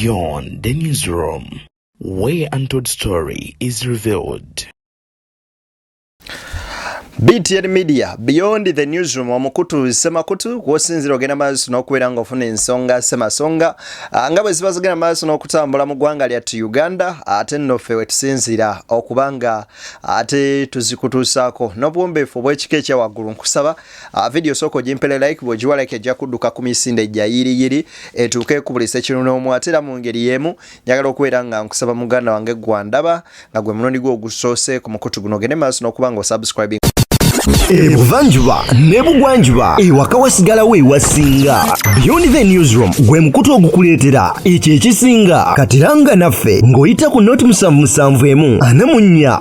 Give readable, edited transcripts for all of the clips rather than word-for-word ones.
Beyond the newsroom, where untold story is revealed. BTN Media, Beyond the Newsroom, omukutu semakutu kwosinzira ogenda maaso n'okubeera ng'ofuna ensonga semasonga nga bwe ziba zigenda maaso n'okutambula mu ggwanga lyattu Uganda ate nno ffe we tusinzira okubanga ate tuzikutuusaako n'obuwombeefu obw'ekika ekya waggulu. Nkusaba video sooka ogimpere like, bw'ogiwa like ejja kudduka ku misinde ejja yiriyiri etuuke ekubulisa ekinonoomu ate era mu ngeri y'emu njagala okubeera nga nkusaba muganda wange gwandaba nga gwe munondi gwo ogusoose ku mukutu guno ogende maaso n'okuba ng'osubscribing. Ebuvanjuba nebugwanjuba ewaka wasigalawo ewasinga. Beyond the Newsroom gwe mukutu ogukuleetera ekyo ekisinga katiranga naffe ng'oyita ku noti 771 44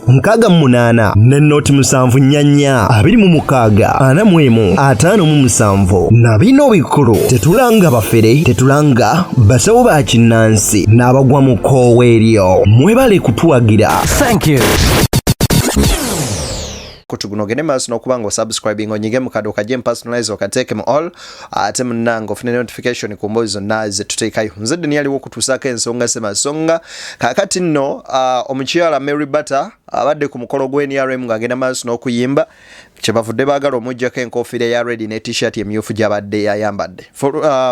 53 ne noti 744 26 45 na bino bikulu tetulanga bafere tetulanga basawo ba kinnansi n'abagwa mu koowa eryo mwebale kutuwagira. Thank you. Kutuguno gene maaso n'okuba ng'osubscribing onyige mu kado kaje personalize okateeke mu all ate munango ofune notification ku mbozi zonna ze tuteekayo. Nze Dani aliwo kutuusaako ensonga semasonga kaakati nno omukyala Mary Butter abadde ku mukolo gwe NRM ng'agenda maaso n'okuyimba kyebavudde baagala omuggyako enkofiira ya red ne t-shirt emyufu gy'abadde yayambadde.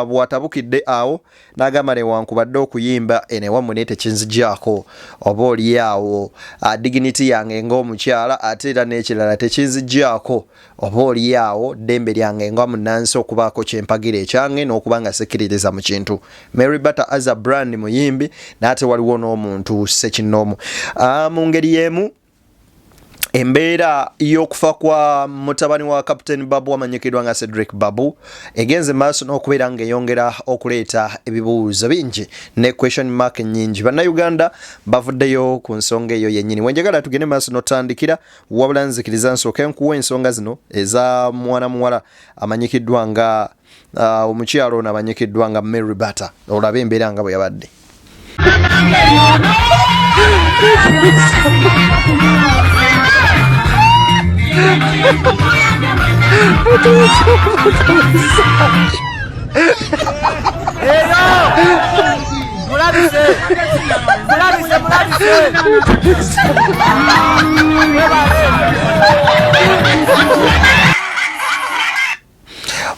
Bwatabukidde awo n'agamba newankubadde okuyimba enewammwe naye tekinzigyako oba oli awo dignity yange ng'omukyala ate era n'ekirala tekinzigyako oba oli awo ddembe lyange nga munnansi okubaako kyempagira ekyange n'okuba nga sekkiririza mu kintu. Mary Butter as a brand muyimbi n'ate waliwo n'omuntu ssekinnoomu. Mu ngeri y'emu embeera y'okufa kwa mutabani wa Captain Babu amanyikidwa nga Cedric Babu egenze maaso n'okubeera ng'eyongera okuleeta ebibuuzo bingi ne question mark nyingi. Bannayuganda bavuddeyo ku nsonga eyo yennyini. Wenjagala tugende maaso n'otandikira wabula nzikiriza nsooke nkuwa ensonga zino eza mwana muwala amanyikiddwa nga omukyalo ono amanyikiddwa nga Mary Butter olabe embeera nga bwe yabadde.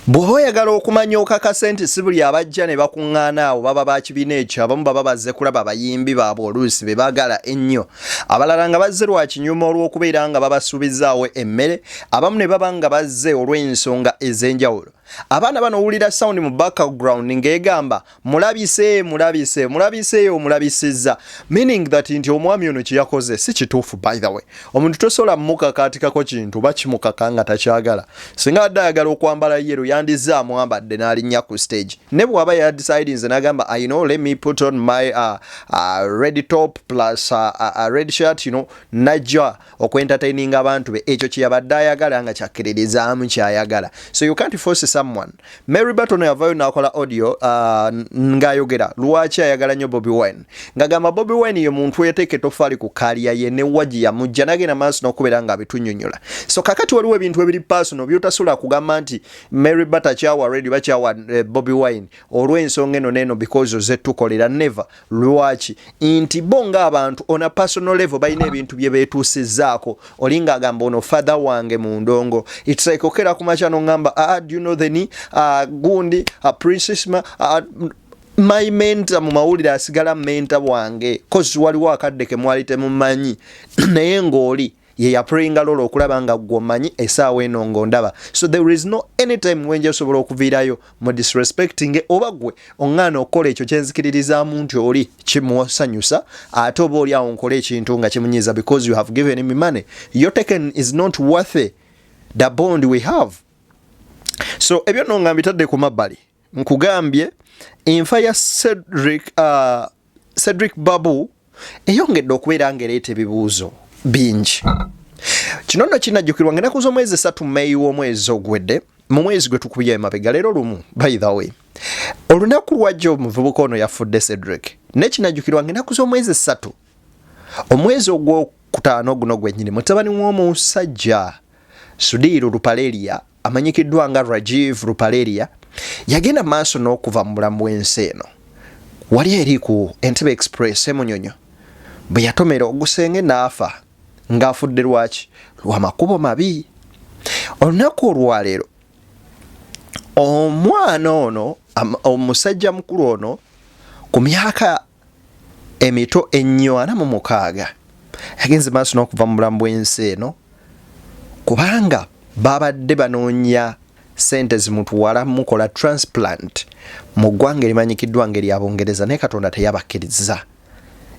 Bw'oba oyagala okumanya okakasa nti si buli abajja ne bakuŋŋaana awo baba bakibiina ekyo, abamu baba bazze kulaba abayimbi baabwe oluusi be baagala ennyo, abalala nga bazze lwa kinyuma olw'okubeera nga babasuubizaawo emmere, abamu ne baba nga bazze olw'ensonga ez'enjawulo. Abaana bano owulira sound mu background ng'egamba mulabise omulabisizza, meaning that nti omwami ono kye yakoze si kituufu. By the way, omuntu tosobola mukakaatikako kintu bakimukaka nga takyagala. Singa adde ayagala okwambala yero yandizaamu ambadde n'alinnya ku stage, ne bw'aba yadecidinze n'agamba I know let me put on my red top plus a red shirt, you know, najja okwentertaininga abantu be, ekyo kye yabadde ayagala nga kyakkirizaamu kyayagala. So you can't force someone. Mary Butter yavayo n'akola audio ng'ayogera lwaki ayagala nnyo Bobi Wine, ng'agamba Bobi Wine ye muntu yateeka etoffaali ku kaaliya ye ne wagi yamujja n'agenda maaso n'okubeera nga bitunnyonnyola. So kakati waliwo ebintu ebiri personal by'otasobola kugamba nti Mary Butter kyawa radio bakyawa Bobi Wine olw'ensonga eno n'eno because ze tukolera. Never. Lwaki? Nti bo ng'abantu on a personal level balina ebintu bye beetuusizzaako. Oli ng'agamba ono father wange mu ndongo. It's like okera ku makya n'ongamba do you know the gundi princess my mentor mu mawulire asigala mentor wange cause waliwo akadde ke mwali temumanyi naye ng'oli ye yaprayinga lolo okulaba nga gwomanyi esaawa eno ng'ondaba. So there is no anytime wenje osobola okuviirayo mu disrespecting oba gwe oŋŋaana okukola ekyo kyenzikiririzaamu nti oli kimusanyusa ate oba oli awo nkola ekintu nga kimunyiza because you have given him money. Your taken is not worth the bond we have. So ebyo no nga mbitadde ku mabbali nkugambye enfa ya Cedric Babu eyongedde okubeera ng'ereeta ebibuuzo bingi. Kino nno kinajjukirwa ng'ennaku z'omwezi 3 May w'omwezi ogwedde mu mwezi gwe tukubye emabega leero lumu. By the way, olunaku lwajja omuvubuka ono yafudde Cedric ne kinajjukirwa ng'ennaku z'omwezi 3 omwezi ogwokutaano guno gwennyini mutabani w'omusajja Sudiru Lupaleria amanyikiddwa nga Rajiv Lupaleria yagenda maaso n'okuva mu bulamu bw'ensi eno wali eri ku Entebbe Express Munyonyo bwe yatomera ogusenge n'afa ng'afudde lwaki lwa makubo mabi. Olunaku olwaleero omwana ono omusajja mukulu ono ku myaka emito ennyo 46 yagenze maaso n'okuva mu bulamu bw'ensi eno kubanga babadde banoonya sente zimutwala mukola transplant mu ggwanga erimanyikiddwa ngeri Abongereza naye Katonda teyabakkiriza.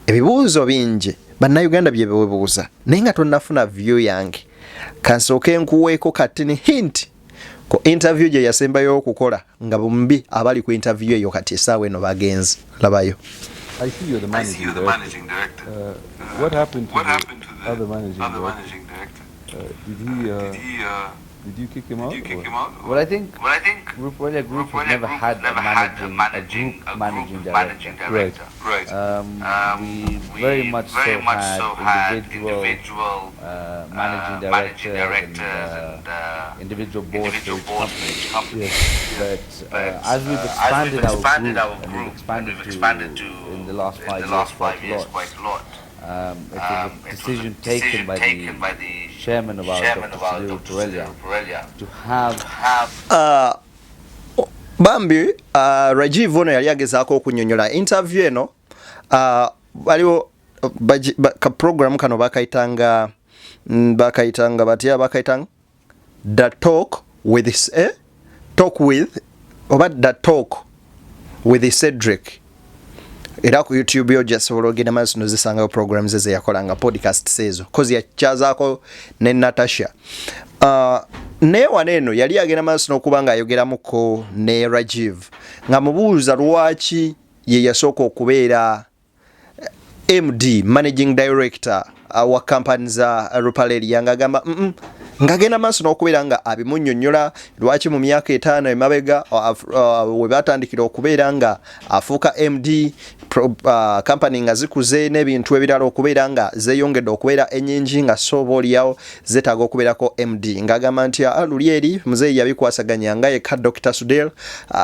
Ebibuuzo bingi bannayuganda bye bebuuza naye nga tonnafuna view yange kansooke nkuweeko kati ni hint ku interview gye yasembayo okukola nga bombi abali ku interview eyo kati essaawa eno bagenzi labayo. I see you're the managing director. What happened to the other managing director? Did you kick him out? Well, I think Group has never had a group managing director. Right. We very much so had individual managing directors and individual boards for each company. Yes. But as we've expanded our group and we've expanded to in the last 5 years quite a lot. It was a decision taken by the chairman of our Dr. Purelia to have Bambi Rajiv Wuno yali agezaako okunyonyola interview eno waliwo ka program kano bakayitanga the talk with Cedric. Era ku YouTube yo just ologenda maso nozisanga programs ze yakolanga podcast sezo kozi yachazaako ne Natasha. Ne waneno yali agenda maso nokubanga ayogeramuko ne Rajiv nga mubuuza lwaki ye yasooka okubeera MD managing director wa company za Rupaleri yangagamba ngagenda maso n'okubeera nga abimunnyonnyola lwaki mu myaka 5 emabega we batandikira okubeera nga afuuka MD company nga zikuze n'ebintu ebirala okubeera nga zeeyongedde okubeera ennyingi nga sobo oliyawo zetaaga okubeerako MD ngagamba nti luli eri muzeeyi yabikwasaganya nga yekka Dr. Sudel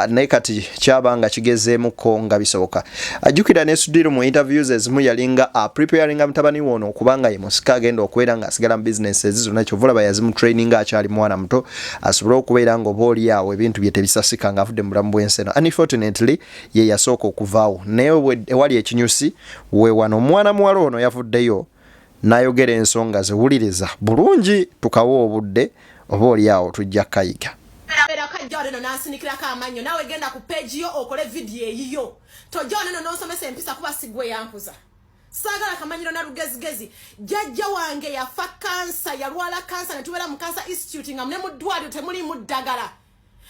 naye kati kyaba nga kigezeemuko nga bisoboka. Ajjukira ne Sudel mu interviews ezimu yalinga preparinga mutabani wono okubanga ye musika agenda okubeera nga asigala mu businesses zonna kyovulaba yazimu training akyali mwana muto asobole okubeera nga oba oliawo ebintu bye tebisasika nga avudde mu bulamu bw'ensi eno. Unfortunately ye yasooka okuvaawo naye ewali ekinyusi we wano omwana muwala ono yavuddeyo n'ayogera ensonga ziwuliriza bulungi tukawo obudde oba oliawo tujja kayiga. Tojja nansinikirako amanyo nawe genda ku page yo okole video eyiyo tojja n'onsomesa empisa kuba sigwe yankuza sagala kamanyiro na rugezigezi jajja wange yafa kansa yalwala kansa ne tubeera mu Cancer Institute nga mune mu ddwaliro temuli mu ddagala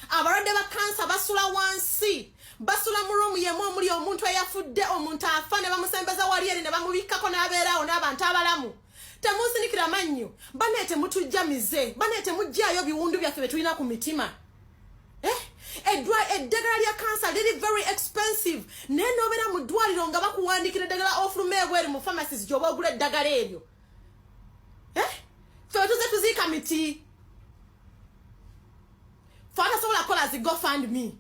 abalwadde ba kansa basula wansi basula mu room yemu omuli omuntu eyafudde omuntu afa ne bamusembeza wali eri ne bamubikkako n'abeeraawo n'abantu abalamu temunsinikira mannyo baneete mutujja mize baneete mujjaayo biwundu byaffe betulina ku mitima eddagala lya kansa liri very expensive naye n'obeera mu ddwaliro nga bakuwandikira eddagala ofulume ebweri mu pharmacies gy'oba ogula eddagala eryo ffe tuze tuziika miti ffe atasobola kukola zi GoFundMe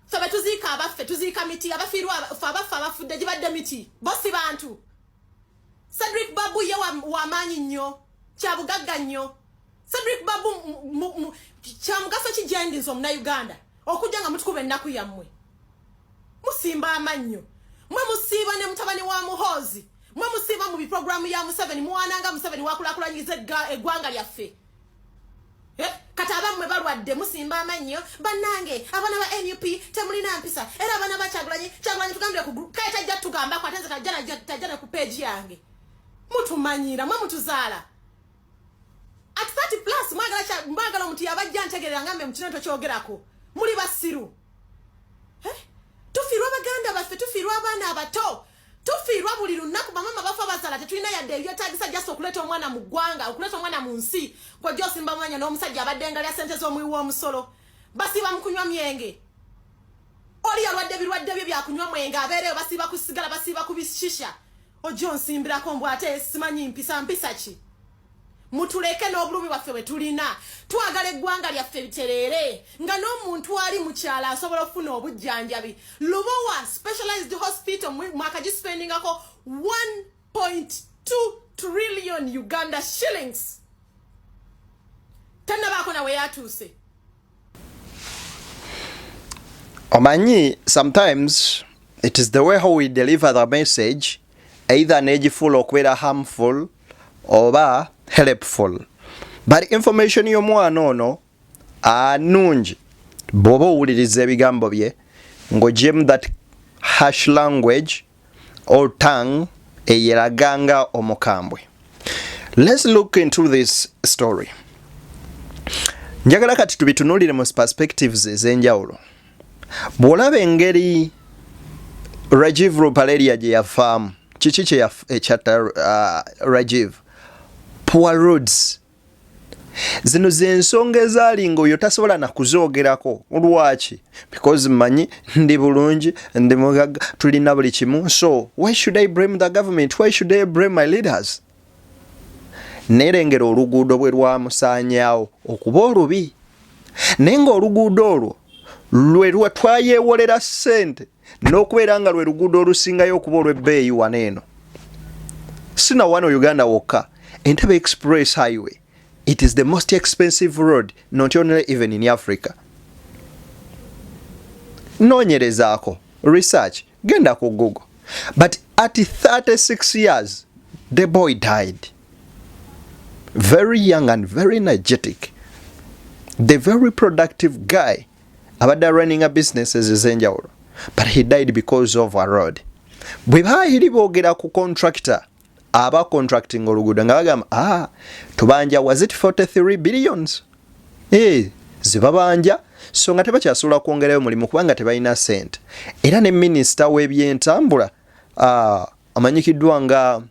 ffe betuziika abaffe tuziika miti abafiirwa ffe abaffe abafudde gibadde miti bosi bantu. Cedric Babu ye wamaanyi nnyo kyabugagga nnyo. Cedric Babu kyamugaso kijendinza omunauganda okujja nga mutukuba ennaku yammwe musimba amannyo mwe musiiba ne mutabani wa Muhoozi mwe musiiba mu biprogramu ya Museveni muwananga Museveni wakulaakulanyiza eggwanga lyaffe kati abammwe balwadde musimba amannyo bannange abaana ba NUP temulina mpisa era abaana bakyagulanyi tugambire ku kale tajja tugamba ko atenze tajja ku page yange mutumanyira mwe mutuzaala at 30 plus mwagala omuntu yabajja ntegerera ngambe mukino kyogerako muli basiru tufiirwa baganda baffe tufiirwa abaana abato tufiirwa buli lunaku bamama bafa bazala tetulina yadde ebyetaagisa jasa okuleeta omwana mu ggwanga okuleeta omwana mu nsi gwojja osimba mwanya n'omusajja abadde ngalya sente z'omuwi w'omusolo basiiba mu kunywa myenge oli yalwadde ebirwadde bye byakunywa mwenge abeereyo basiiba ku sigala basiiba ku bishisha ojja onsimbirako mbw ate simanyi mpisa ki mutuleke n'obulumi bwaffe bwe tulina twagala eggwanga lyaffe biterere nga n'omuntu ali mu kyala asobola okufuna obujjanjabi. Lubowa specialized hospital mwaka gispendingako 1.2 trillion Uganda shillings. Tannabaako nawe yatuuse. Omanyi, sometimes it is the way how we deliver the message, either negiful okubeera harmful oba helpful. But information y'omwana ono anungi bw'oba owuliriza ebigambo bye ng'ogyemu that harsh language or tongue eyeraganga omukambwe. Let's look into this story. Njagala kati tubitunulire mu perspectives ez'enjawulo. Bw'olaba engeri Rajiv Rupaleria gye yafaamu, kiki kye ekyatta Rajiv? Poor roads. Zino z'ensonga ezaali ng'oyo tasobola na kuzoogerako. Lwaki? Because mmanyi ndi bulungi, ndi mugagga, tulina buli kimu. So, why should I blame the government? Why should I blame my leaders? Nerengera oluguudo bwe lwamusaanyaawo okuba olubi. Naye ng'oluguudo olwo lwe twayeewolera ssente n'okubeera nga lwe luguudo olusingayo okuba olw'ebbeeyi wano eno. Sina wano Uganda wokka. Entebbe Express Highway. It is the most expensive road, not only even in Africa. Noonyerezaako, research, genda ku Google. But at 36 years, the boy died. Very young and very energetic. The very productive guy. Abadde running a businesses ez'enjawulo. But he died because of a road. Bwe baayiri boogera ku contractor, aba contracting oluguudo nga bagamba tubanja was it 43 billions? Zibabanja so nga tebakyasobola kwongerayo mulimu kubanga tebalina sente. Era ne minisita w'ebyentambula amanyikiddwa nga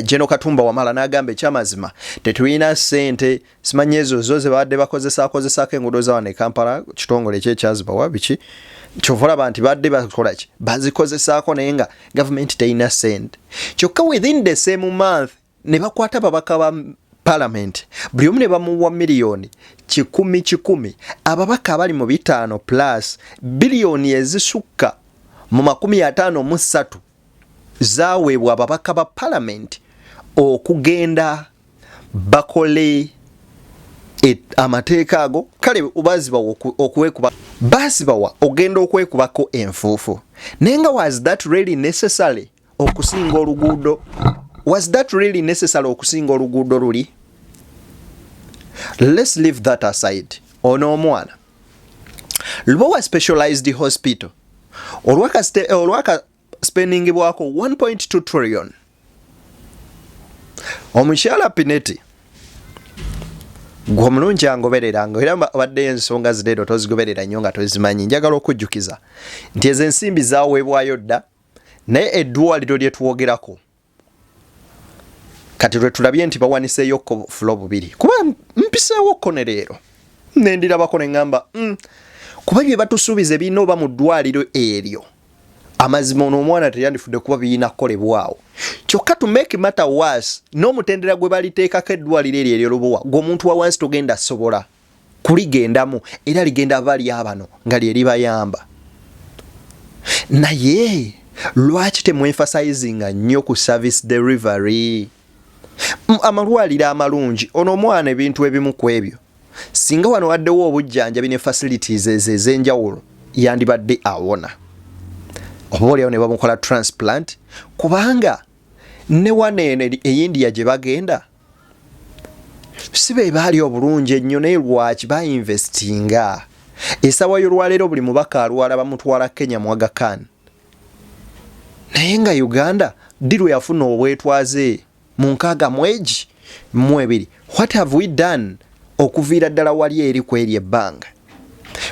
Jeno Katumba Wamala n'agamba ekyamazima tetulina sente. Simanyi ezo ze badde bakozesaako enguudo za wano e Kampala kitongole ekyekyazibawa biki kyova olaba nti badde bakola ki bazikozesaako naye nga government terina sente. Kyokka within the same month ne bakwata babaka ba parliament buli omu ne bamuwa miliyoni 1,000 ababaka abali mu 5 plus biliyoni ezisukka mu 53 zaweebwa ababaka ba parliament okugenda bakole amateeka ago. Kale ubazibawa okwekuba bazibawa ogenda okwekubako enfuufu. Naye nga was that really necessary okusinga oluguudo? Was that really necessary okusinga oluguudo luli? Let's leave that aside. Ono omwana Lubowa Specialized Hospital olwaka spending bwako 1.2 trillion. Omukyala Pineti gwe mulungi angobereranga era badde ensonga zireero tozigoberera nnyo nga tozimanyi. Njagala okujjukiza nti ezo ensimbi zaaweebwayo dda naye eddwaliro lye tuwogerako kati lwe tulabye nti bawaniseeyo fulo 2 kuba mpiseewokko ne leero nendirabako ne ŋŋamba kuba bye batusuubiza ebirina oba mu ddwaliro eryo amazima ono omwana teyandifudde kuba birina kukolebwawo. Kyokka to make matter worse n'omutendera gwe baliteekako eddwaliro eryo Lubowa gw'omuntu wa wansi togenda sobola kuligendamu era ligenda bali abano nga lye libayamba. Naye lwaki temwemphasizinga nnyo ku service delivery? Amalwaliro amalungi ono omwana ebintu ebimu ku ebyo singa wano waddewo obujjanjabi ne facilities ez'enjawulo yandibadde awona. Oba olyawo ne bamukola transplant kubanga ne waneene eyindiya gye bagenda si be baali obulungi ennyo naye lwaki bainvestinga. Esawa y'olwaleero buli mubaka alwala bamutwala Kenya mu Agakawawo. Naye nga Uganda ddi yafuna obwetwaze mu 6 What have we done okuviira ddala wali eri kweri ebbanga?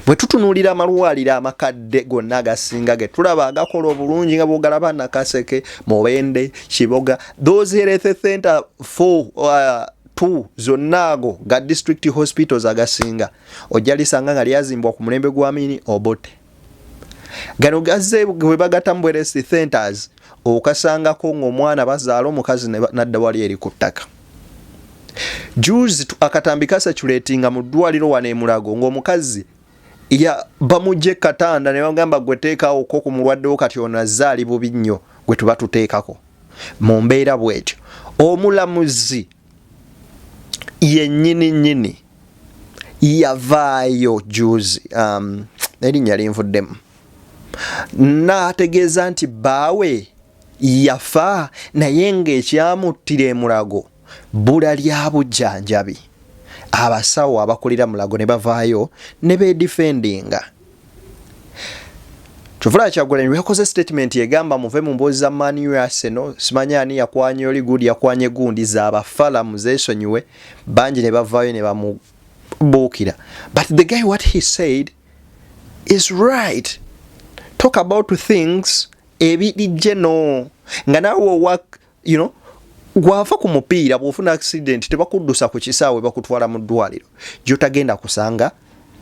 Bwe tutunuulira amalwaliro amakadde gonna agasinga ge tulaba agakola obulungi nga bw'ogalaba Nakaseke, Mubende, Kiboga, those health center 2 zonna ago ga district hospitals agasinga ojja lisanga nga lyazimbwa ku mulembe gwa Amini Obote. Gano gazze bwe bagatambu health centers okasangako ng'omwana bazaala omukazi nadda wali eri ku ttaka. Juzi akatambika saturatinga mu ddwaliro wane e Mulago ng'omukazi ya bamujje katanda ne bagamba gwe teekawo okwo ku mulwaddewo kati ono azzaali bubi nnyo gwe tuba tuteekako mu mbeera bw'etyo. Omulamuzi yennyini yavaayo juzi erinnya linvuddemu n'ategeeza nti bbaawe yafa naye ng'ekyamuttira e Mulago bbula lya bujjanjabi. Abasawo abakulira Mulago ne bavaayo ne beedifendinga. Kivula Kyagulanyi yakoze statement egamba muve mu mboozi za Man U Arsenal, simanya ani yakwanye oli gudi yakwanye gundi z'abafala muzeesonyiwe, bangi ne bavaayo ne bamubuukira. But the guy what he said is right. Talk about things ebirijje no nga naawe work, you know, gwafa ku mupiira bw'ofuna accident tebakuddusa ku kisaawe bakutwala mu ddwaliro gy'otagenda kusanga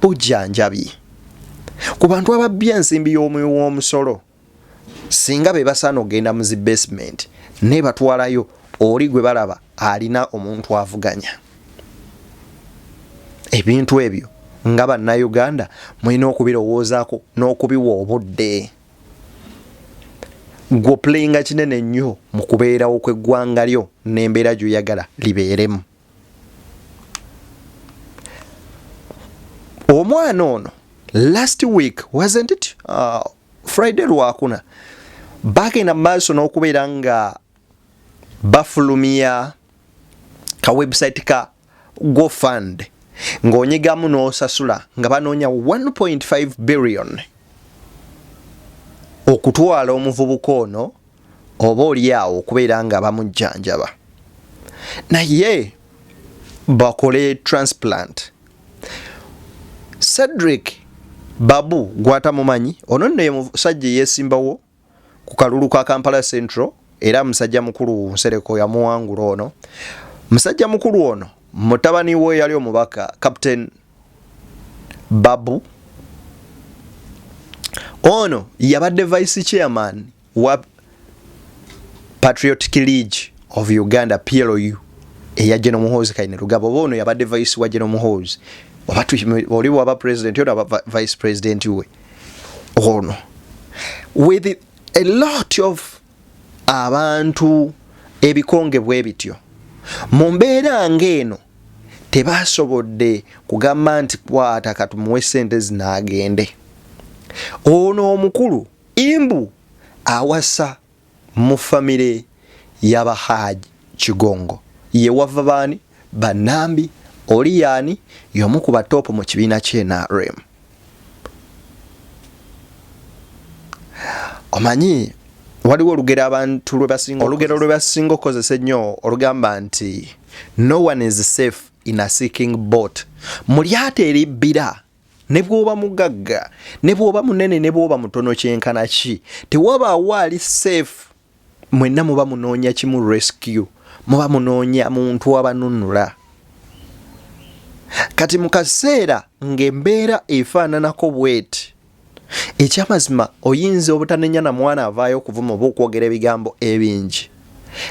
bujjanjabi. Ku bantu ababbya ensimbi y'omwoyo w'omusolo singa be basaana ogenda mu zi basement ne batwalayo oli gwe balaba alina omuntu avuganya. Ebintu ebyo nga bannayuganda mulina okubirowoozaako n'okubiwa obudde. Gwo playinga kinene nnyo mu kubeerawo kw'eggwanga lyo n'embeera gy'oyagala libeeremu. Omwana ono last week wasn't it Friday lwakuna bagenda maaso n'okubeera nga bafulumya ka website ka GoFund ng'onyigamu n'osasula nga banoonya 1.5 billion okutwala omuvubuka ono oba oliawo okubeera nga bamujjanjaba naye bakole transplant. Cedric Babu gwatamumanyi ono nno ye musajja yeesimbawo ku kalulu ka Kampala Central era musajja mukulu Nsereko yamuwangula ono. Musajja mukulu ono mutabani we yali omubaka Captain Babu ono yabadde vice chairman wa Patriotic League of Uganda PLU eya General Muhoozi Kainerugaba. Ono yabadde vice wa General Muhoozi oli waba president yo aba vice president we ono with a lot of abantu ebikonge bwe bityo mu mbeera ng'eno tebasobodde kugamba nti kwata katumuwe ssente zinaagende. Ono omukulu imbu awasa mu famire y'Abahaji Kigongo ye wava baani Banambi oli yaani y'omu ku batopo mu kibiina kye NRM. Omanyi waliwo olugero abantu lwe basinga okukozesa ennyo olugamba nti no one is safe in a sinking boat. Mu lyato eribbira ne bw'oba mugagga ne bw'oba munene ne bw'oba mutono kyenkana ki tewabaawo ali safe. Mwenna muba munoonya kimu rescue, muba munoonya muntu abanunula. Kati mu kaseera ng'embeera efaananako bweti ekyamazima oyinza obutanenya na mwana avaayo okuvuma oba okwogera ebigambo ebingi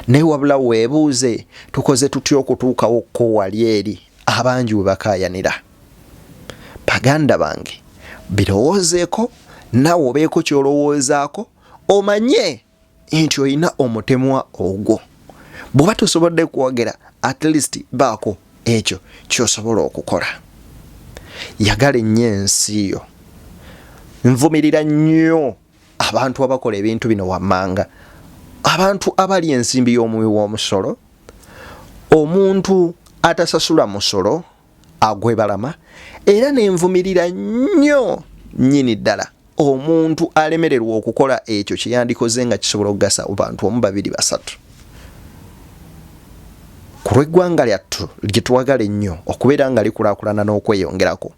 naye wabula weebuuze tukoze tutya okutuukawo ko wali eri abangi we bakaayanira. Baganda bange birowoozeeko naawe obeeko ky'olowoozaako omanye nti olina omutemwa ogwo. Bw'oba tosobodde kwogera at least baako ekyo ky'osobola okukola. Yagala ennyo ensi yo. Nvumirira nnyo abantu abakola ebintu bino wammanga, abantu abali ensimbi y'omuwi w'omusolo, omuntu atasasula musolo agwebalama, era nenvumirira nnyo nnyini ddala omuntu alemererwa okukola ekyo kye yandikoze nga kisobola okugasa abantu omu babiri basatu. Ku lw'eggwanga lyattu lye twagala ennyo okubeera nga likulaakulana n'okweyongerako,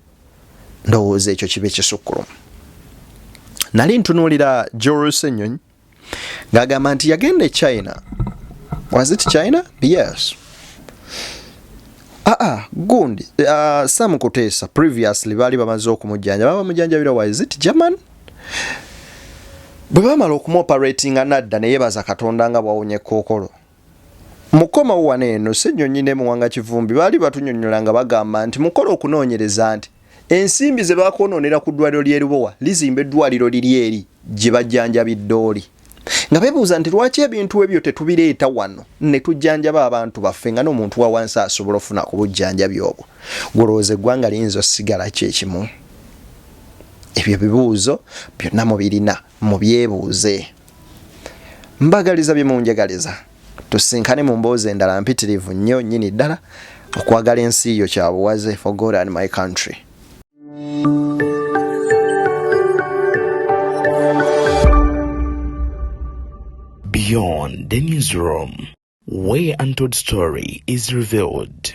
ndowooza ekyo kibe kisukkulumu. Nali ntunuulira Joel Nyonyi ng'agamba nti yagenda e China. Was it China? Yes. Gundi. Sam Kutesa previously bali bamaze okumujjanja. Baba mujjanjabira wa is it German? Bwe bamala okumuoperating anadda ne yebaza Katonda nga bwawonye kookolo. mukoma wane eno Ssenyonyi Muwanga Kivumbi baali batunyonnyola nga bagamba nti mukola okunoonyereza nti ensimbi ze baakonoonera ku ddwaliro ly'e Lubowa lizimba eddwaliro liri eri gye bajjanjabidde oli nga beebuuza nti lwaki ebintu ebyo tetubireeta wano ne tujjanjaba abantu baffe nga n'omuntu wa wansi asobola ofuna ku bujjanjabi obwo golowooza eggwanga liyinza osigala kyekimu ebyo bibuuzo byonna mubirina mubyebuuze mbagaliza bye munjagaliza tusinkane mu mboozi endala mpitirivu nnyo nnyini ddala okwagala ensi yo kya buwaze for God and my country. Beyond the newsroom, where untold story is revealed.